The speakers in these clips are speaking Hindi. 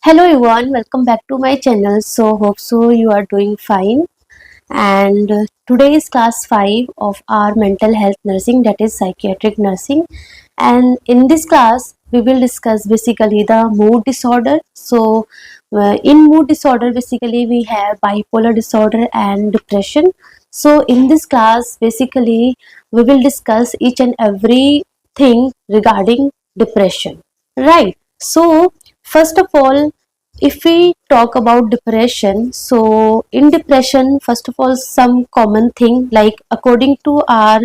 Hello everyone, welcome back to my channel. Hope you are doing fine. And today is class 5 of our mental health nursing, that is psychiatric nursing. And in this class, we will discuss basically the mood disorder. In mood disorder, basically we have bipolar disorder and depression. So in this class, basically we will discuss each and every thing regarding depression, right? So first of all, if we talk about depression, so in depression, first of all, some common thing, like according to our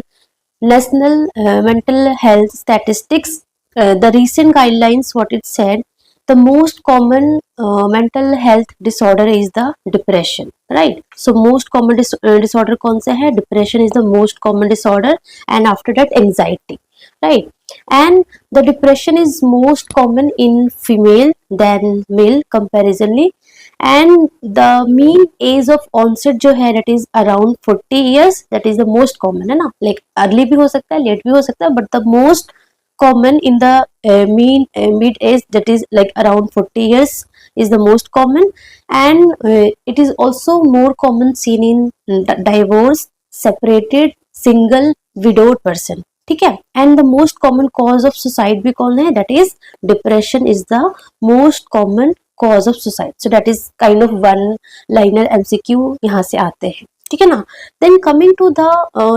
national mental health statistics, the recent guidelines, what it said, the most common mental health disorder is the depression, right? So most common disorder कौन सा है? Depression is the most common disorder, and after that anxiety, right? And the depression is most common in female than male comparatively, and the mean age of onset जो है that is around 40 years, that is the most common, है ना? Like early भी हो सकता है, late भी हो सकता है, but the most common in the mid age, that is like around 40 years, is the most common. And it is also more common seen in divorced, separated, single, widowed person, ठीक है? And the most common cause of suicide भी कौन है? That is depression is the most common cause of suicide. So that is kind of one liner MCQ यहाँ से आते हैं, ठीक है ना? Then coming to the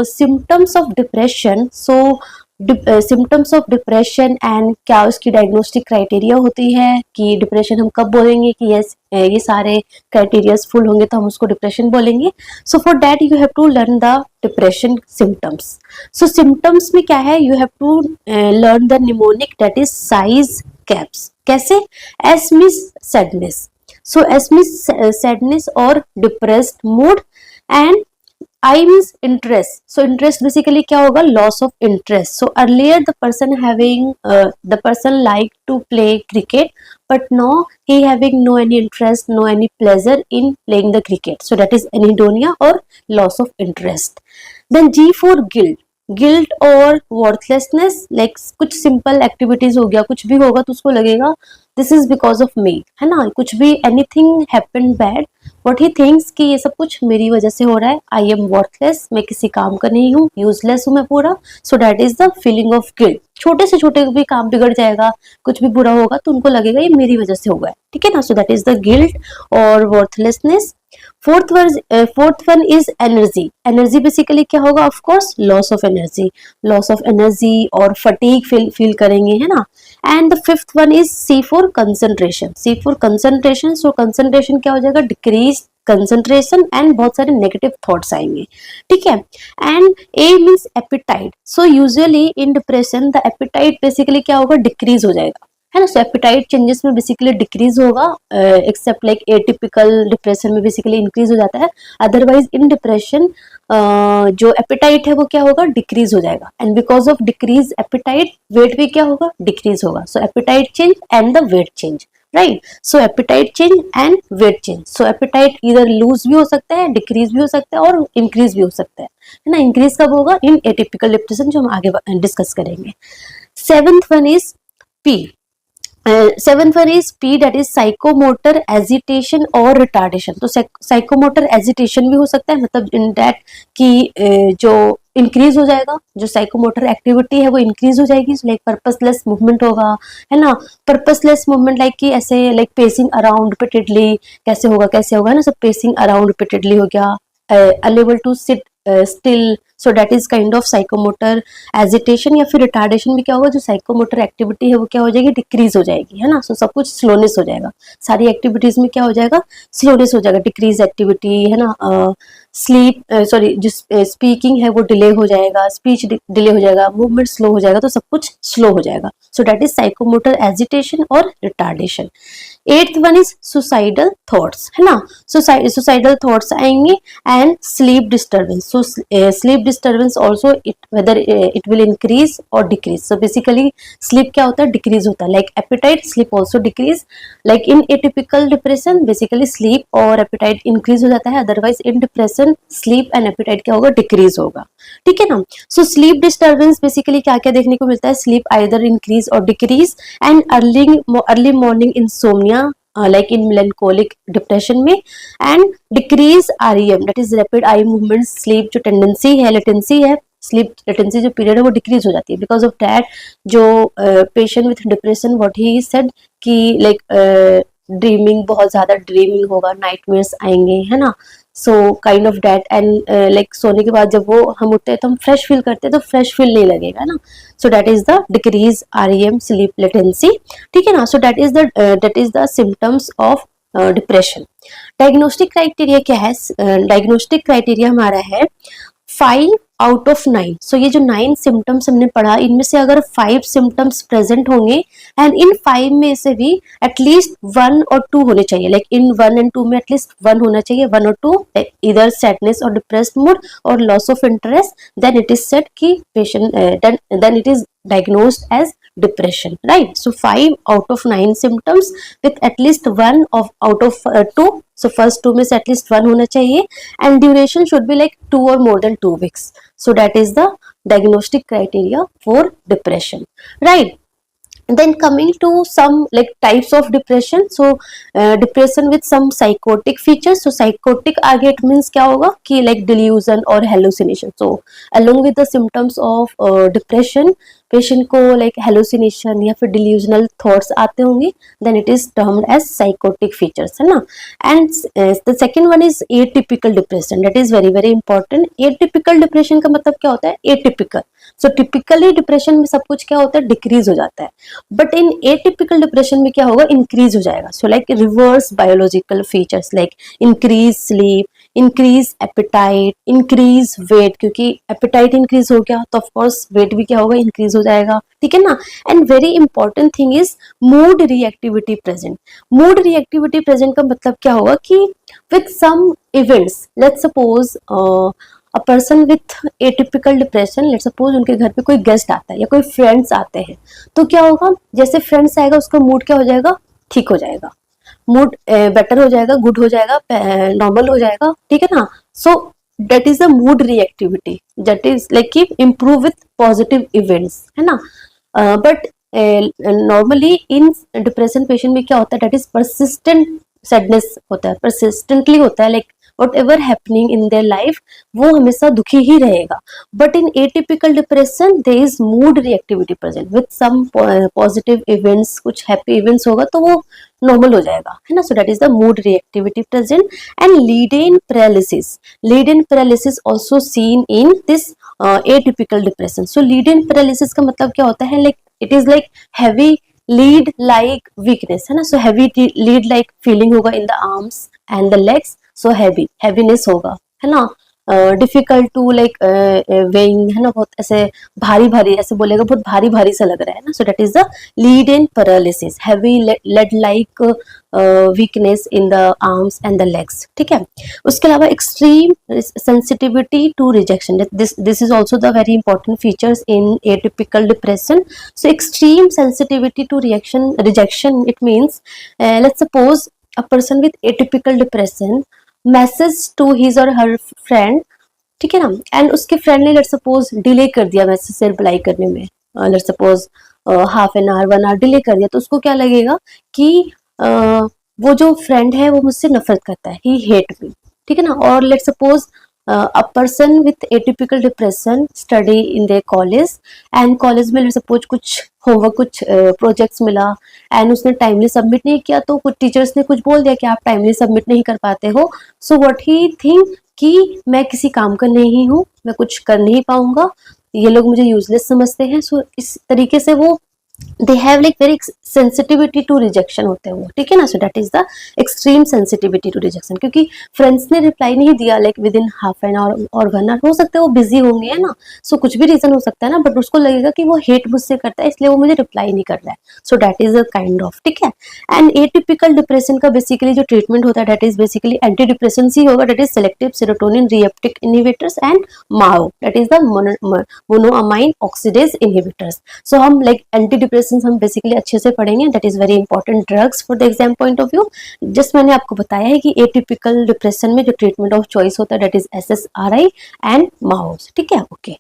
symptoms of depression. So symptoms of depression and क्या उसकी डायग्नोस्टिक क्राइटेरिया होती है कि डिप्रेशन हम कब बोलेंगे कि यस ये सारे क्राइटेरियाज फुल होंगे तो हम उसको डिप्रेशन बोलेंगे. So for that you have to learn the depression symptoms. So symptoms में क्या है? You have to learn the mnemonic, that is size caps. कैसे? S means sadness. So S means sadness और depressed mood, and I means interest. So interest basically क्या होगा? Loss of interest. So earlier the person liked to play cricket, but now he having no any interest, no any pleasure in playing the cricket. So that is anhedonia or loss of interest. Then G for guilt. Guilt और वर्थलेसनेस, लाइक कुछ सिंपल एक्टिविटीज हो गया, कुछ भी होगा तो उसको लगेगा this is because of me, है ना? कुछ भी anything happened bad, what he thinks कि ये सब कुछ मेरी वजह से हो रहा है. आई एम वर्थलेस, मैं किसी काम का नहीं हूँ, यूजलेस हूँ मैं पूरा. सो that is the feeling of guilt. छोटे से छोटे भी काम बिगड़ जाएगा, कुछ भी बुरा होगा तो उनको लगेगा ये मेरी वजह से होगा, ठीक है ना? So that is the guilt और worthlessness. Fourth one is energy. Energy basically क्या होगा? Of course loss of energy, loss of energy और फटीग फील करेंगे, है ना? And the fifth one is C for concentration. C for concentration. So concentration क्या हो जाएगा? डिक्रीज कंसंट्रेशन एंड बहुत सारे नेगेटिव थॉट्स आएंगे, ठीक है? And A means appetite. So usually in depression the appetite basically क्या होगा? डिक्रीज हो जाएगा, है ना? सो एपिटाइट चेंजेस में बेसिकली डिक्रीज होगा, एक्सेप्ट लाइक एटिपिकल डिप्रेशन में बेसिकली इंक्रीज हो जाता है. अदरवाइज इन डिप्रेशन जो एपिटाइट है वो क्या होगा? डिक्रीज हो जाएगा. And because of decrease appetite weight भी क्या होगा? डिक्रीज होगा. So appetite change and the weight change, right? So appetite change and wait change. So appetite इधर लूज भी हो सकता है, डिक्रीज भी हो सकता है और इंक्रीज भी हो सकता है ना? इंक्रीज कब होगा? इन एटिपिकल डिप्रेशन, जो हम आगे डिस्कस करेंगे. Seventh one is P. Seventh one is P, that is psychomotor agitation और रिटार्डेशन. तो साइकोमोटर एजिटेशन भी हो सकता है, मतलब इन दैट कि जो इंक्रीज हो जाएगा, जो साइकोमोटर एक्टिविटी है वो इंक्रीज हो जाएगी, लाइक पर्पसलेस मूवमेंट होगा, है ना? पर्पसलेस मूवमेंट लाइक कि ऐसे लाइक पेसिंग अराउंड रिपीटेडली. कैसे होगा ना? सब पेसिंग अराउंड रिपीटेडली हो गया. Unable to sit still. So that is kind of psychomotor agitation. या फिर रिटार्डेशन में क्या होगा? जो साइकोमोटर एक्टिविटी है वो क्या हो जाएगी? डिक्रीज हो जाएगी, है ना? सो सब कुछ स्लोनेस हो जाएगा. सारी एक्टिविटीज में क्या हो जाएगा? स्लोनेस हो जाएगा, डिक्रीज एक्टिविटी, है ना? स्लीप सॉरी जो स्पीकिंग है वो डिले हो जाएगा, स्पीच डिले हो जाएगा, मूवमेंट स्लो हो जाएगा, तो सब कुछ स्लो हो जाएगा. So that is psychomotor agitation और retardation. Eighth one is suicidal thoughts, है ना? सुसाइडल थॉट्स आएंगे. And sleep disturbance. So sleep disturbance also whether it will increase और डिक्रीज. सो बेसिकली स्लीप क्या होता है? डिक्रीज होता है. Like appetite sleep also decrease. Like in atypical depression basically sleep और एपिटाइट इंक्रीज हो जाता है, otherwise in depression sleep and appetite क्या होगा? डिक्रीज होगा, ठीक है ना? सो स्लीप डिस्टर्बेंस बेसिकली क्या क्या देखने को मिलता है? स्लीप आइदर इंक्रीज और decrease. And early morning insomnia, like in melancholic depression में, and decrease REM, that is rapid eye movement, sleep जो tendency है, latency है, स्लीप लेटेंसी जो पीरियड है वो डिक्रीज हो जाती है. बिकॉज ऑफ दैट जो patient with depression what he said कि लाइक ड्रीमिंग, बहुत ज्यादा ड्रीमिंग होगा, नाइटमेयर्स आएंगे, है ना. So kind of that. And like सोने के बाद जब वो हम उठते हैं तो हम फ्रेश फील करते हैं, तो फ्रेश फील नहीं लगेगा ना. So that is the decrease REM sleep latency. ठीक है ना. So that is the symptoms of depression. Diagnostic criteria क्या है? डायग्नोस्टिक क्राइटेरिया हमारा है 5 आउट ऑफ 9. सो ये जो 9 सिम्टम्स हमने पढ़ा, इनमें से अगर 5 सिम्टम्स प्रेजेंट होंगे एंड इन 5 में से भी एटलीस्ट 1 और 2 होने चाहिए, लाइक इन 1 एंड 2 में एटलीस्ट 1 होना चाहिए, 1 और 2, इधर सैडनेस और डिप्रेस्ड मूड और loss of interest, then it is said कि patient then it is diagnosed as depression, right? So 5 out of 9 symptoms with at least 1 out of 2. So first 2 में से at least 1 होना चाहिए, and duration should be like 2 or more than 2 weeks. So that is the diagnostic criteria for depression, right? Then coming to some like types of depression. So depression with some psychotic features. So psychotic आगे it means क्या होगा कि like delusion or hallucination. So along with the symptoms of depression, patient को लाइक हेलुसिनेशन या फिर डिल्यूजनल थॉट्स आते होंगे, then it is termed as psychotic features, है ना. And the second one is atypical depression. That is very very important. Atypical depression का मतलब क्या होता है? एटिपिकल. सो टिपिकली डिप्रेशन में सब कुछ क्या होता है? डिक्रीज हो जाता है. बट इन एटिपिकल डिप्रेशन में क्या होगा? इंक्रीज हो जाएगा. So like reverse biological features like increase sleep, increase appetite, increase weight, क्योंकि एपिटाइट इंक्रीज हो गया तो ऑफकोर्स वेट भी क्या होगा? इंक्रीज हो जाएगा. ठीक है ना. And very important thing is mood reactivity present. Mood reactivity present का मतलब क्या होगा कि with some events, let's suppose a person with atypical depression, let's suppose उनके घर पे कोई गेस्ट आता है या कोई फ्रेंड्स आते हैं, तो क्या होगा? जैसे फ्रेंड्स आएगा उसका मूड क्या हो जाएगा? ठीक हो जाएगा, मूड बेटर हो जाएगा, गुड हो जाएगा, नॉर्मल हो जाएगा. ठीक है ना. So that is the mood reactivity, that is like की इम्प्रूव विथ पॉजिटिव इवेंट्स, है ना. But normally in depression patient में क्या होता है? दैट इज परसिस्टेंट सैडनेस होता है, परसिस्टेंटली होता है, like whatever happening in their life वो हमेशा दुखी ही रहेगा. But in atypical depression there is mood reactivity present with some positive events, कुछ हैप्पी इवेंट्स होगा तो वो नॉर्मल हो जाएगा, है ना. So that is the mood reactivity present. And leaden paralysis also seen in this atypical depression. So leaden paralysis का मतलब क्या होता है? Like it is like heavy lead like weakness, है ना. So heavy lead like feeling होगा in the arms and the legs. So heaviness होगा, है ना. डिफिकल्ट टू लाइक वेइंग, है ना. बहुत ऐसे भारी भारी, ऐसे बोलेगा बहुत भारी भारी सा लग रहा है ना. So that is the leaden paralysis, heavy lead like weakness in the arms and the legs. ठीक है. उसके अलावा extreme sensitivity to rejection, this is also the very important features in atypical depression. So extreme sensitivity to rejection, it means let's suppose a person with atypical depression message to his और हर फ्रेंड, ठीक है ना. एंड उसके फ्रेंड ने लेट्स सपोज डिले कर दिया मैसेज से रिप्लाई करने में, let's suppose half an hour 1 hour delay कर दिया, तो उसको क्या लगेगा कि वो जो फ्रेंड है वो मुझसे नफरत करता है, ही हेट मी. ठीक है ना. और let's suppose a person with atypical depression study in their college, and college में लेट्स सपोज कुछ होमवर्क, कुछ प्रोजेक्ट्स मिला एंड उसने टाइमली सबमिट नहीं किया, तो कुछ टीचर्स ने कुछ बोल दिया कि आप टाइमली सबमिट नहीं कर पाते हो. सो व्हाट ही थिंक कि मैं किसी काम का नहीं हूँ, मैं कुछ कर नहीं पाऊंगा, ये लोग मुझे यूजलेस समझते हैं. सो इस तरीके से वो they have like very sensitivity to rejection होते हैं वो. ठीक है ना. So that is the extreme sensitivity to rejection, क्योंकि फ्रेंड्स ने रिप्लाई नहीं दिया like within half an hour और 1 आवर, हो सकता है वो बिजी होंगे, है ना. सो कुछ भी रीजन हो सकता है ना, बट उसको लगेगा कि वो हेट मुझसे करता है इसलिए वो मुझे रिप्लाई नहीं कर रहा है. So that is a kind of. ठीक है. एंड एटिपिकल डिप्रेशन का बेसिकली जो ट्रीटमेंट होता है that is basically anti depression ही होगा, that is selective serotonin reuptake inhibitors and MAO, that is the monoamine oxidase inhibitors. So हम लाइक एंटी डिप्रेशन हम बेसिकली अच्छे से पढ़ेंगे, that is very important drugs for the exam point of view. Just मैंने आपको बताया है कि एटिपिकल डिप्रेशन में जो ट्रीटमेंट ऑफ चॉइस होता है that is SSRI and MAOs. ठीक है. Okay.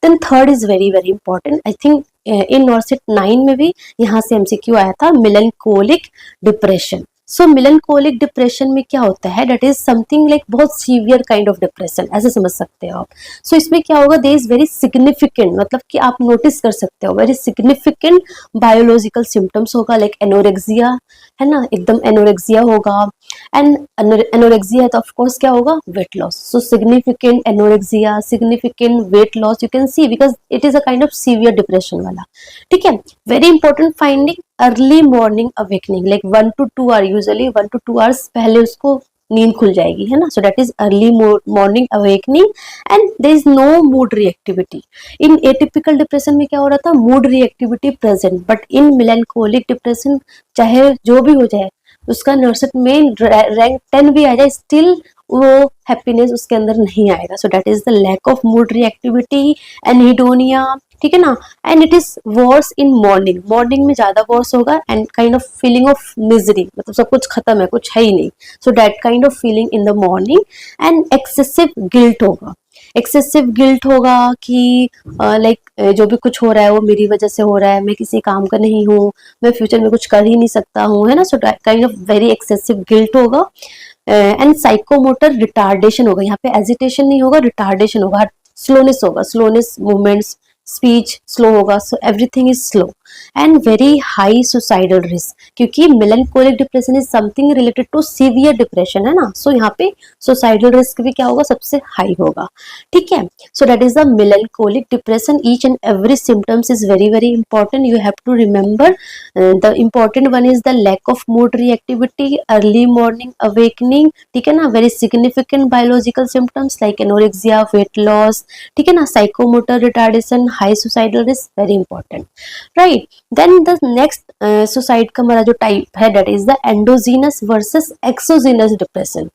Then third is very very important, I think in NORCET 9 में भी यहाँ से MCQ आया था, melancholic depression. So melancholic depression में क्या होता है, दैट इज समथिंग लाइक बहुत सीवियर काइंड ऑफ डिप्रेशन, ऐसे समझ सकते हो आप। सो इसमें क्या होगा, दे इज वेरी सिग्निफिकेंट, मतलब कि आप नोटिस कर सकते हो वेरी सिग्निफिकेंट बायोलॉजिकल सिम्टम्स होगा, लाइक एनोरेक्सिया, है ना, एकदम एनोरेक्सिया होगा। एंड एनोरेक्सिया है तो ऑफकोर्स क्या होगा, weight loss. So significant anorexia, significant weight loss, you can see because it is a kind of severe depression वाला। ठीक है, very important finding, early morning awakening, like 1 to 2 hour, usually 1 to 2 hours पहले उसको नींद खुल जाएगी, है ना। So that is early morning awakening and there is no mood reactivity. इन एटिपिकल डिप्रेशन में क्या हो रहा था, mood reactivity present, but in melancholic depression चाहे जो भी हो जाए, उसका नर्सट में रैंक 10 भी आ जाए, स्टिल वो हैप्पीनेस उसके अंदर नहीं आएगा। So that is the lack of mood reactivity, anhedonia, ठीक है ना। And it is worse in morning, morning में ज्यादा वर्स होगा, and kind of feeling of misery, मतलब सब कुछ खत्म है, कुछ है ही नहीं। So that kind of feeling in the morning. And excessive guilt होगा, एक्सेसिव गिल्ट होगा कि लाइक जो भी कुछ हो रहा है वो मेरी वजह से हो रहा है, मैं किसी काम का नहीं हूँ, मैं फ्यूचर में कुछ कर ही नहीं सकता हूँ, है ना। So kind of very excessive guilt होगा। एंड साइकोमोटर रिटार्डेशन होगा, यहाँ पे एजिटेशन नहीं होगा, रिटार्डेशन होगा, स्लोनेस होगा, स्लोनेस मूवमेंट्स, स्पीच स्लो होगा, so everything is slow. And very high suicidal risk, क्योंकि melancholic depression is something related to severe depression, है ना। सो यहाँ पे सुसाइडल रिस्क भी क्या होगा, सबसे हाई होगा। ठीक है, so that is the melancholic depression. Each and every symptoms is very very important, you have to remember. The important one is the lack of mood reactivity, early morning awakening, ठीक है ना, very significant biological symptoms like anorexia, weight loss, ठीक है ना, psychomotor retardation, high suicidal risk, very important, right. Then the next suicide का हमारा जो टाइप है, that is the endogenous versus exogenous depression.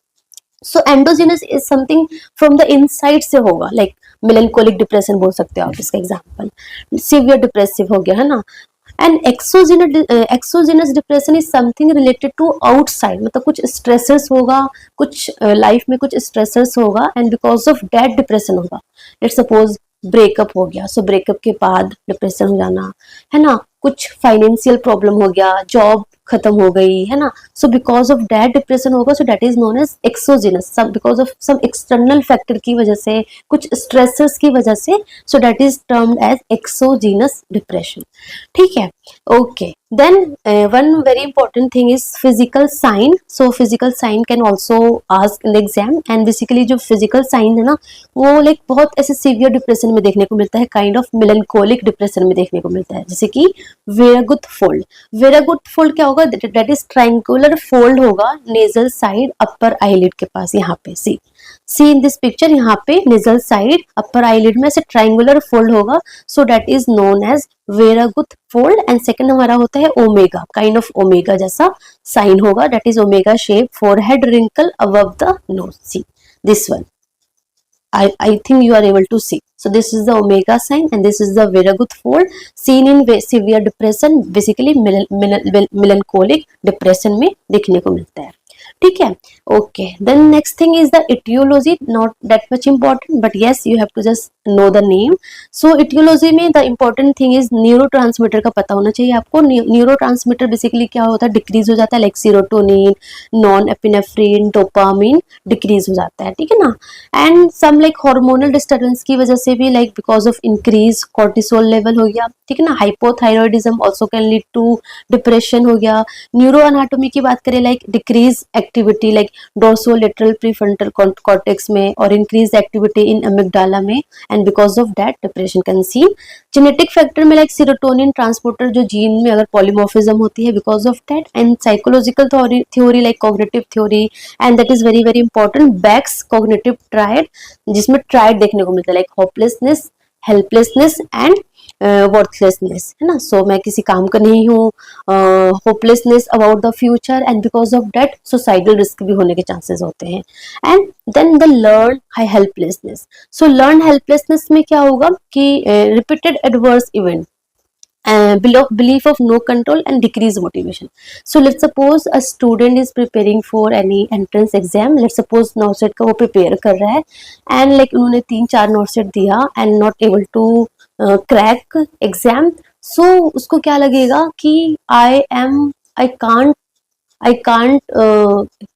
So endogenous is something from the inside से होगा, लाइक मेलैंकोलिक डिप्रेशन बोल सकते हो आप इसका एग्जांपल, सीवियर डिप्रेसिव हो गया, है ना। And exogenous depression is something related to outside, मतलब कुछ स्ट्रेसेस होगा, कुछ लाइफ में कुछ स्ट्रेसेस होगा, and because of that depression होगा। लेट्स सपोज ब्रेकअप हो गया, सो ब्रेकअप के बाद डिप्रेशन हो जाना, है ना, कुछ फाइनेंशियल प्रॉब्लम हो गया, जॉब खत्म हो गई, है ना। So because of that depression होगा, so that is known as exogenous, सब because of some external factor की वजह से, कुछ स्ट्रेसेस की वजह से, so that is termed as exogenous depression. ठीक है, okay. Then one very important thing is physical sign. So physical sign can also ask in exam, and basically जो फिजिकल साइन है ना, वो लाइक बहुत ऐसे सीवियर डिप्रेशन में देखने को मिलता है, काइंड ऑफ मेलैंकोलिक डिप्रेशन में देखने को मिलता है, जैसे कि वेरागुट फोल्ड। वेरागुट फोल्ड क्या होगा, दैट इज ट्रायंगुलर फोल्ड होगा नेजल साइड अपर आईलिड के पास, यहाँ पे सी इन दिस पिक्चर, यहाँ पे नेजल साइड अपर आईलिड में ऐसे ट्रायंगुलर फोल्ड होगा, so that is known as Veraguth fold. And second हमारा होता है ओमेगा, काइंड ऑफ ओमेगा जैसा साइन होगा, that is omega shape, forehead wrinkle above the nose, see this one, I think you are able to see. So this is the omega sign and this is the Viragut fold seen in severe depression, basically melancholic depression में देखने को मिलता है। ठीक है, okay. Then next thing is the etiology, not that much important, but yes you have to just know the name. So etiology में the important thing is neurotransmitter का पता होना चाहिए आपको। न्यूरोट्रांसमीटर बेसिकली क्या होता है, डिक्रीज हो जाता है, like serotonin, non epinephrine, dopamine decrease हो जाता है, ठीक है ना। And some like hormonal disturbance की वजह से भी, like because of increase cortisol level हो गया, ठीक है ना। Hypothyroidism also can lead to depression हो गया। न्यूरो एनाटोमी की बात करें, like decrease activity like dorsolateral prefrontal cortex में, और इंक्रीज एक्टिविटी इन अमिगडाला में, and because of that depression can C. Genetic factor में लाइक सीरोटोनिन ट्रांसपोर्टर जो जीन में अगर पॉलीमॉर्फिज्म होती है, because of that. And psychological theory like cognitive theory, and that is very very important, Beck's cognitive triad, जिसमें ट्रायड देखने को मिलता है, like hopelessness, helplessness and worthlessness, है ना। सो मैं किसी काम का नहीं हूँ, hopelessness about the future, and because of that suicidal risk भी होने के चांसेस होते हैं। And then the learn high helplessness. So learn helplessness में क्या होगा कि repeated adverse event, belief of no control and decreased motivation. So let's suppose a student is preparing for any entrance exam. Let's suppose नॉर्सेट का वो prepare कर रहा है, and like उन्होंने 3-4 नॉर्सेट दिया and not able to crack exam. So उसको क्या लगेगा कि I I can't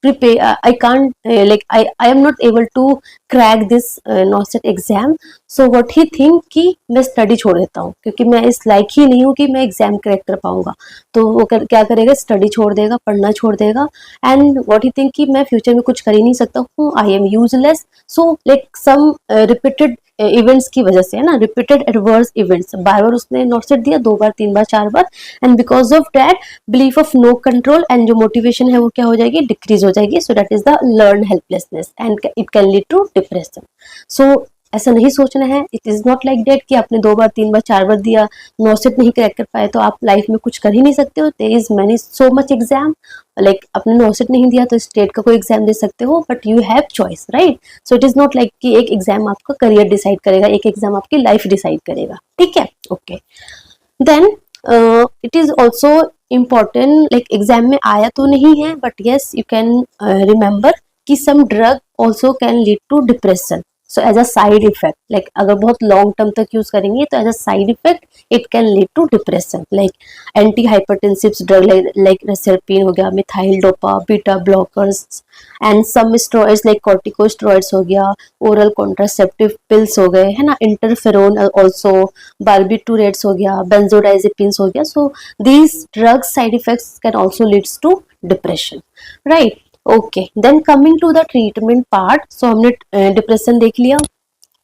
prepare, I can't like I am not able to crack this NOSET exam. So what he think कि मैं स्टडी छोड़ देता हूँ क्योंकि मैं इस लायक ही नहीं हूँ कि मैं एग्जाम क्रैक कर पाऊंगा, तो वो क्या करेगा, स्टडी छोड़ देगा, पढ़ना छोड़ देगा, एंड व्हाट ही थिंक कि मैं फ्यूचर में कुछ कर ही नहीं सकता हूँ, I am useless. So like some repeated events की वजह से, है ना, रिपीटेड एडवर्स इवेंट्स, बार बार उसने नोटसेट दिया, 2 बार 3 बार 4 बार, and because of that belief of no control and जो मोटिवेशन है वो क्या हो जाएगी, डिक्रीज हो जाएगी. So that is the learn helplessness and it can lead to depression. So ऐसा नहीं सोचना है. It is not like that कि आपने 2 बार 3 बार 4 बार दिया, नोटसेट नहीं क्रैक कर पाए तो आप लाइफ में कुछ कर ही नहीं सकते हो. There is many so much exam, like आपने नोटसेट नहीं दिया तो स्टेट का कोई एग्जाम दे सकते हो, but you have choice, right. So it is not like कि एक एग्जाम आपका करियर डिसाइड करेगा, एक एग्जाम आपकी लाइफ डिसाइड करेगा. ठीक है, okay. Then it is also important, like exam में आया तो नहीं है, but yes you can remember कि some drug also can lead to depression. So as a side effect, like अगर बहुत लॉन्ग टर्म तक यूज करेंगे तो as a side effect it can lead to depression. Like antihypertensive drug like reserpine हो गया, methyldopa, beta blockers, and some steroids like corticosteroids हो गया, ओरल कॉन्ट्रासेप्टिव पिल्स हो गए, है ना, इंटरफेरोन ऑल्सो, बार्बिटूरेट्स हो गया, बेंजोडाइजेपिन्स हो गया. So these drug side effects can also leads to depression, right. Okay, then coming to the treatment part. So हमने डिप्रेशन देख लिया,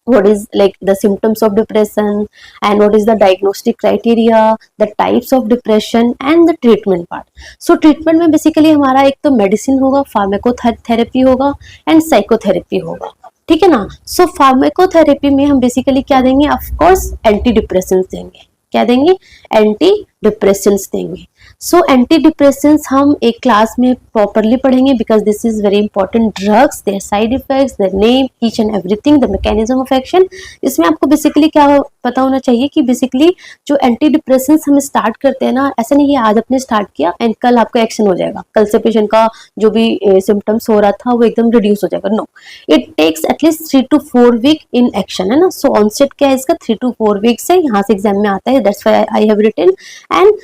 what is like the symptoms of depression and what is the diagnostic criteria, the types of depression and the treatment part. So treatment में basically हमारा एक तो मेडिसिन होगा, फार्माकोथेरेपी होगा एंड साइकोथेरेपी होगा. ठीक है ना. सो फार्माकोथेरेपी में हम बेसिकली क्या देंगे, ऑफ कोर्स एंटी डिप्रेसेंट्स देंगे. क्या देंगे, एंटी डिप्रेसेंट्स देंगे. सो एंटी डिप्रेसेंट्स हम एक क्लास में प्रॉपरली पढ़ेंगे because this is very important. Drugs, their side effects, their name, each and everything, the mechanism of action. इसमें आपको बेसिकली क्या पता होना चाहिए कि बेसिकली जो एंटी डिप्रेसेंट्स हम स्टार्ट करते हैं ना, ऐसा नहीं है आज आपने स्टार्ट किया एंड कल आपका एक्शन हो जाएगा, कल से पेशेंट का जो भी सिम्टम्स हो रहा था वो एकदम रिड्यूस हो जाएगा. No, it takes at least 3 to 4 week in action, है ना. सो ऑनसेट क्या है इसका, 3 to 4 वीक्स है, यहाँ से एग्जाम में आता है, that's why I have written. And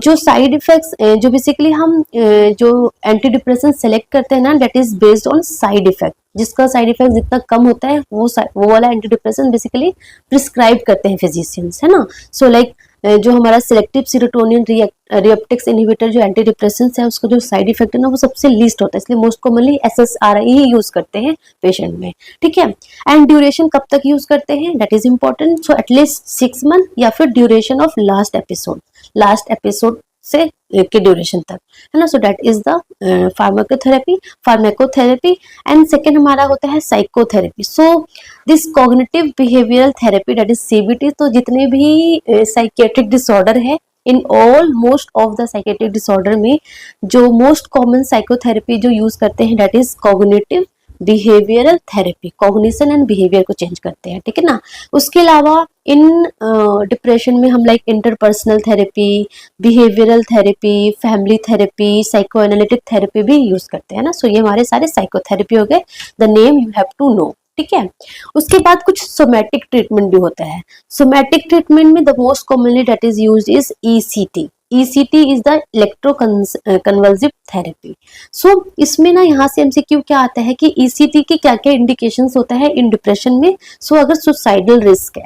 जो साइड इफेक्ट्स जो बेसिकली हम जो एंटी डिप्रेशन सेलेक्ट करते हैं ना, that is based on side effect. जिसका साइड इफेक्ट जितना कम होता है वो वाला एंटी डिप्रेशन बेसिकली प्रिस्क्राइब करते हैं फिजिशियंस, है ना. सो लाइक जो हमारा सिलेक्टिव सीरोटोनिन रिएप्टेक्स इनहिबिटर जो एंटी डिप्रेसेंट्स है, उसका जो साइड इफेक्ट है ना वो सबसे लीस्ट होता है, इसलिए मोस्ट कॉमनली SSRI ही यूज करते हैं पेशेंट में. ठीक है. एंड ड्यूरेशन कब तक यूज करते हैं, that is important. So at least 6 month या फिर ड्यूरेशन ऑफ लास्ट एपिसोड से के ड्यूरेशन तक, है ना. So that is the pharmacotherapy. And second हमारा होता है psychotherapy. So this cognitive behavioural therapy, that is CBT. तो जितने भी साइकियाट्रिक डिसऑर्डर है, in all most of the psychiatric disorder में जो मोस्ट कॉमन साइकोथेरेपी जो यूज करते हैं that is cognitive behavioural therapy. Cognition and behaviour को चेंज करते हैं, ठीक है ना. उसके अलावा इन डिप्रेशन में हम like interpersonal therapy, behavioural therapy, family therapy, psycho analytic therapy भी यूज करते हैं ना. सो ये हमारे सारे साइकोथेरेपी हो गए. The name you have to know. ठीक है. उसके बाद कुछ सोमैटिक ट्रीटमेंट भी होता है. सोमैटिक ट्रीटमेंट में the most commonly that is used is ECT. ECT is the electroconvulsive therapy. So इसमें ना यहाँ से MCQ क्या आता है कि ECT के क्या क्या इंडिकेशंस होता है इन डिप्रेशन में. अगर सुसाइडल रिस्क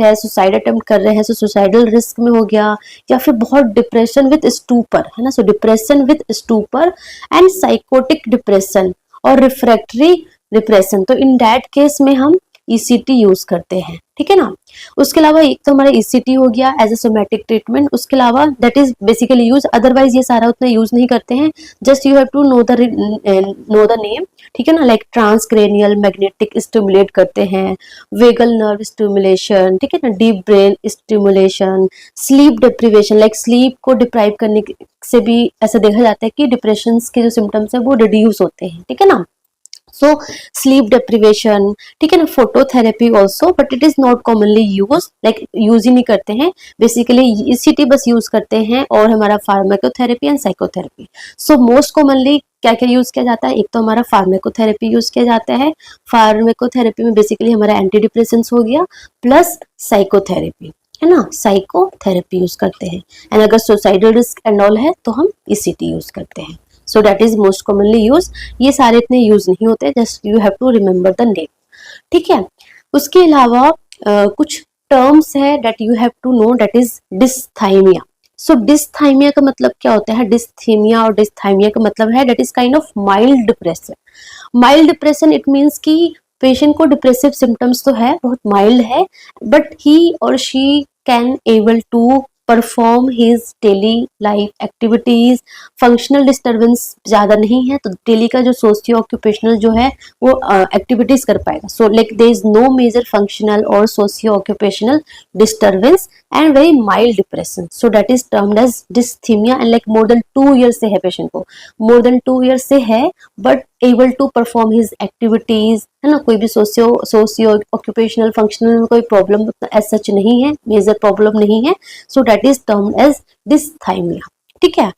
है, सुसाइड अटेम्प्ट कर रहे हैं, सुसाइडल रिस्क में हो गया, या फिर बहुत डिप्रेशन विद स्टूपर, है ना. सो depression with stupor and psychotic depression और रिफ्रैक्टरी डिप्रेशन, तो इन दैट केस में हम ECT यूज करते हैं. ठीक है ना. उसके अलावा एक तो हमारा ECT हो गया एज ए सोमैटिक ट्रीटमेंट. उसके अलावा that is basically use, otherwise ये सारा उतना यूज नहीं करते हैं. Just you have to know the name. ठीक है ना. लाइक ट्रांसक्रेनियल मैग्नेटिक स्टिमुलेट करते हैं, वेगल नर्व स्टिमुलेशन, ठीक है ना, deep brain stimulation, sleep deprivation, like sleep को डिप्राइव करने से भी ऐसा देखा जाता है कि डिप्रेशन के जो सिम्टम्स है वो रिड्यूस होते हैं. ठीक है ना. सो स्लीप डिप्रिवेशन, ठीक है ना. Phototherapy also, but it is not commonly use, like use ही नहीं करते हैं. बेसिकली ECT बस यूज करते हैं और हमारा pharmacotherapy and psychotherapy. So most commonly क्या क्या यूज किया जाता है, एक तो हमारा फार्माकोथेरेपी यूज किया जाता है. फार्माकोथेरेपी में बेसिकली हमारा एंटी डिप्रेसेंट्स हो गया प्लस साइकोथेरेपी, है ना, साइकोथेरेपी यूज करते हैं। एंड अगर सुसाइडल रिस्क एंड ऑल है तो हम ईसीटी यूज करते हैं। So that is most commonly use. ये सारे इतने यूज नहीं होते, just you have to remember the name, ठीक है। उसके अलावा कुछ टर्म्स है that you have to know, that is dysthymia. So dysthymia का मतलब क्या होता है? डिस्थीमिया और डिस्थाइमिया का मतलब है that is kind of mild depression. Mild depression it means कि पेशेंट को डिप्रेसिव सिम्टम्स तो है, बहुत माइल्ड है, बट ही और she can able to perform his daily life activities. Functional disturbance ज्यादा नहीं है, तो डेली का जो सोशियो ऑक्यूपेशनल जो है वो एक्टिविटीज कर पाएगा। So like there is no major functional और socio occupational disturbance and very mild depression. So that is termed as dysthymia. And like more than 2 years से है पेशेंट को, मोर देन 2 ईयर्स से है, but able to perform his activities, है ना, कोई भी सोशियो ऑक्यूपेशनल फंक्शनल में कोई प्रॉब्लम एज सच नहीं है, मेजर प्रॉब्लम नहीं है। So that is termed as dysthymia, ठीक है।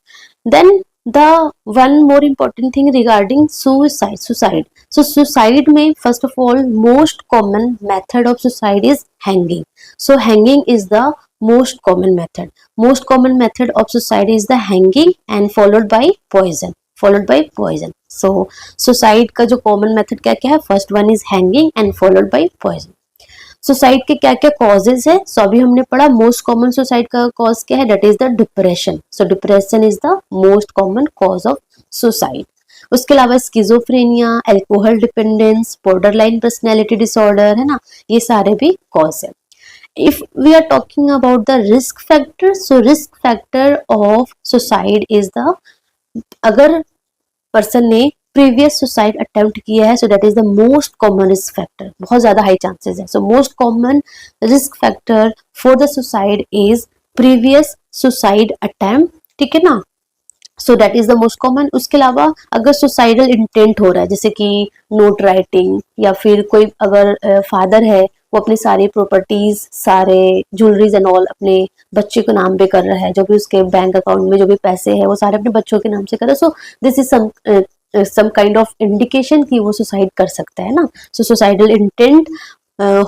Then the one more important thing regarding suicide. So suicide में first of all most common method of suicide is hanging. So hanging is the most common method of suicide is the hanging and followed by poison. So suicide का जो common method क्या क्या है? first one is hanging and followed by poison. Suicide के क्या क्या कॉजेज है? सो अभी हमने पढ़ा मोस्ट कॉमन सुसाइड का कॉज क्या है? That is the depression. So depression is the most common cause of suicide. उसके अलावा schizophrenia, alcohol dependence, borderline personality disorder, है ना, ये सारे भी कॉज है। If we are talking about the risk factor, so risk factor of suicide is the, अगर पर्सन ने प्रीवियस सुसाइड अटेम्प्ट किया है, so that is the most common risk factor, बहुत ज्यादा हाई चांसेस है। So most common risk factor for the suicide is previous suicide attempt, ठीक है ना। So that is the most common. उसके अलावा अगर सुसाइडल इंटेंट हो रहा है, जैसे कि नोट राइटिंग, या फिर कोई अगर फादर है वो अपनी सारी प्रॉपर्टीज, सारे ज्वेलरीज एंड ऑल अपने बच्चे के नाम पे कर रहा है, जो भी उसके बैंक अकाउंट में जो भी पैसे है वो सारे अपने बच्चों के नाम से कर रहा है। So this is some kind of indication कि वो सुसाइड कर सकता है ना। सो सुसाइडल इंटेंट,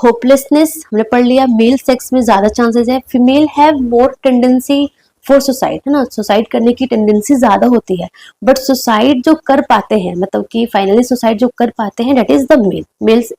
होपलेसनेस हमने पढ़ लिया। मेल सेक्स में ज्यादा चांसेस है, female have more tendency for suicide, है ना, सुसाइड करने की टेंडेंसी ज्यादा होती है, बट सुसाइड जो कर पाते हैं, मतलब कि फाइनली सुसाइड जो कर पाते हैं, दैट इज द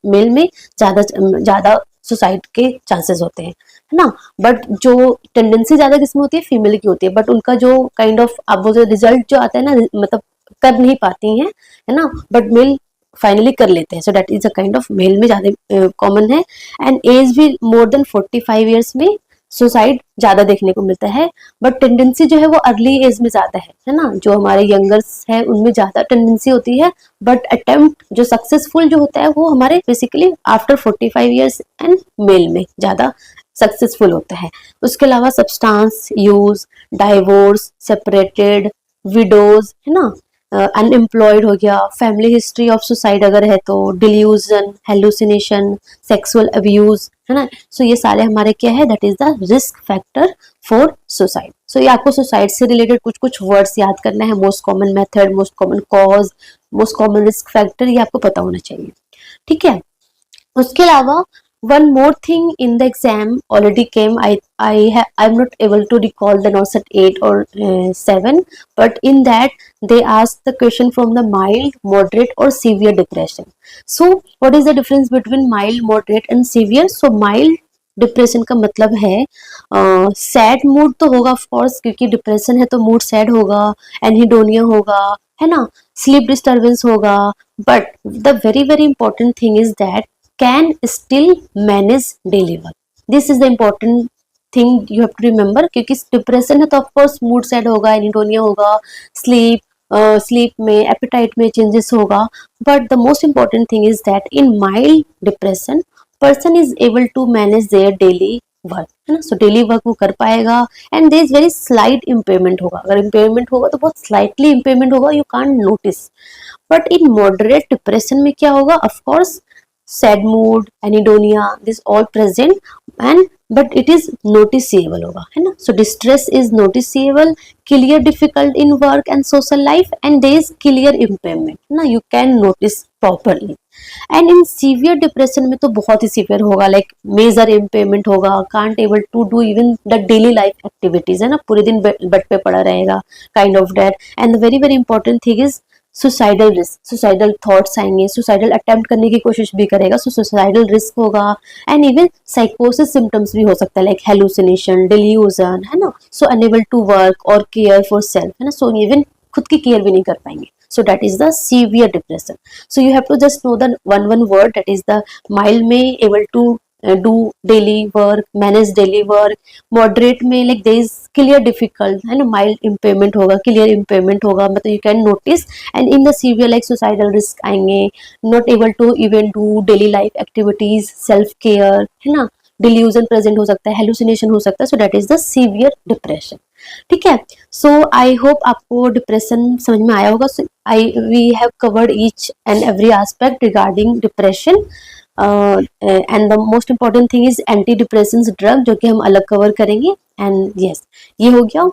मेल में ज्यादा सुसाइड के चांसेस होते हैं, है ना। बट जो टेंडेंसी ज्यादा किसमें होती है? फीमेल की होती है, बट उनका जो काइंड ऑफ अब वो जो रिजल्ट जो आता है ना, मतलब कर नहीं पाती हैं, है ना, बट मेल फाइनली कर लेते हैं। So that is a kind of male में ज्यादा कॉमन है। एंड एज भी मोर देन 45 ईयर्स में सुसाइड ज्यादा देखने को मिलता है, बट टेंडेंसी जो है वो अर्ली एज में ज्यादा है ना, जो हमारे यंगर्स है उनमें ज्यादा टेंडेंसी होती है, बट अटेम्प्ट जो सक्सेसफुल जो होता है वो हमारे basically after 45 years and male में ज्यादा सक्सेसफुल होता है। उसके अलावा substance use, divorce, separated, widows, है ना, अनएम्प्लॉयड हो गया, फैमिली हिस्ट्री ऑफ सुसाइड अगर है तो, डिल्यूजन, हेलुसिनेशन, सेक्सुअल अब्यूज, है ना। सो ये सारे हमारे क्या है? That is the risk factor for suicide. So ये आपको सुसाइड से रिलेटेड कुछ कुछ वर्ड्स याद करना है, most common method, most common cause, most common risk factor, ये आपको पता होना चाहिए, ठीक है। उसके अलावा one more thing in the exam already came, I'm not able to recall the NORCET 8 or 7, but in that they asked the question from the mild, moderate or severe depression. So what is the difference between mild, moderate and severe? So mild depression का मतलब है सैड मूड तो होगा ऑफ कोर्स, क्योंकि डिप्रेशन है तो मूड सैड होगा, एनहिडोनिया होगा, है ना, स्लीप डिस्टर्बेंस होगा, but the very very important thing is that can still manage daily work. This is the important thing you have to remember, क्योंकि डिप्रेशन है तो ऑफकोर्स मूड सेट होगा, एनिटोनिया होगा, स्लीप में, एपेटाइट में चेंजेस होगा, but the most important thing is that in mild depression person is able to manage their daily work, है ना। सो डेली वर्क वो कर पाएगा, and there is very slight impairment होगा, अगर इम्पेयरमेंट होगा तो बहुत स्लाइटली इम्पेयरमेंट होगा, you can't notice. But in moderate depression में क्या होगा? Of course sad mood, anhedonia, this all present, and but it is noticeable होगा, है ना। So distress is noticeable, clear difficult in work and social life, and there is clear impairment, ना, you can notice properly. And in severe depression में तो बहुत ही सीवियर होगा, लाइक मेजर इम्पेयरमेंट होगा, can't able to do even the daily life activities, है ना, पूरे दिन बेड पे पड़ा रहेगा, kind of that. And the very very important thing is suicidal risk, suicidal thoughts आएंगे, सुसाइडल अटेम्प्ट करने की कोशिश भी करेगा, सो सुसाइडल रिस्क होगा। एंड इवन साइकोसिस सिम्टम्स भी हो सकता है, लाइक हेलुसिनेशन, डिल्यूजन, है ना, सो अनेबल टू वर्क और केयर फॉर सेल्फ, है ना, सो इवन खुद की केयर भी नहीं कर पाएंगे। So that is the severe depression. So you have to just know the one word, that is the mild में able to do daily work, manage daily work, moderate में like there is clear difficult, है ना, mild impairment होगा, clear impairment होगा, मतलब you can notice। and in the severe like suicidal risk आएंगे, not able to even do daily life activities, self care, है ना, डिल्यूजन प्रेजेंट हो सकता है, हेलुसिनेशन हो सकता है, so that is the severe depression. ठीक है, सो आई होप आपको डिप्रेशन समझ में आया होगा। I we have covered each and every aspect regarding depression, and the most important thing is anti depression drug, जो कि हम अलग कवर करेंगे। एंड यस, ये हो गया।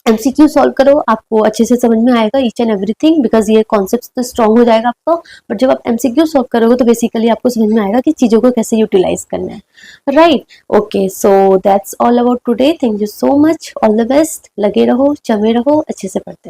एमसीक्यू सॉल्व करो, आपको अच्छे से समझ में आएगा ईच एंड एवरीथिंग, बिकॉज ये कॉन्सेप्ट तो स्ट्रॉन्ग हो जाएगा आपको, बट जब आप एमसीक्यू सॉल्व करोगे तो बेसिकली आपको समझ में आएगा कि चीज़ों को कैसे यूटिलाइज करना है, right. Okay, so that's all about today. Thank you so much, all the best. लगे रहो, जमे रहो, अच्छे से पढ़ते रहो।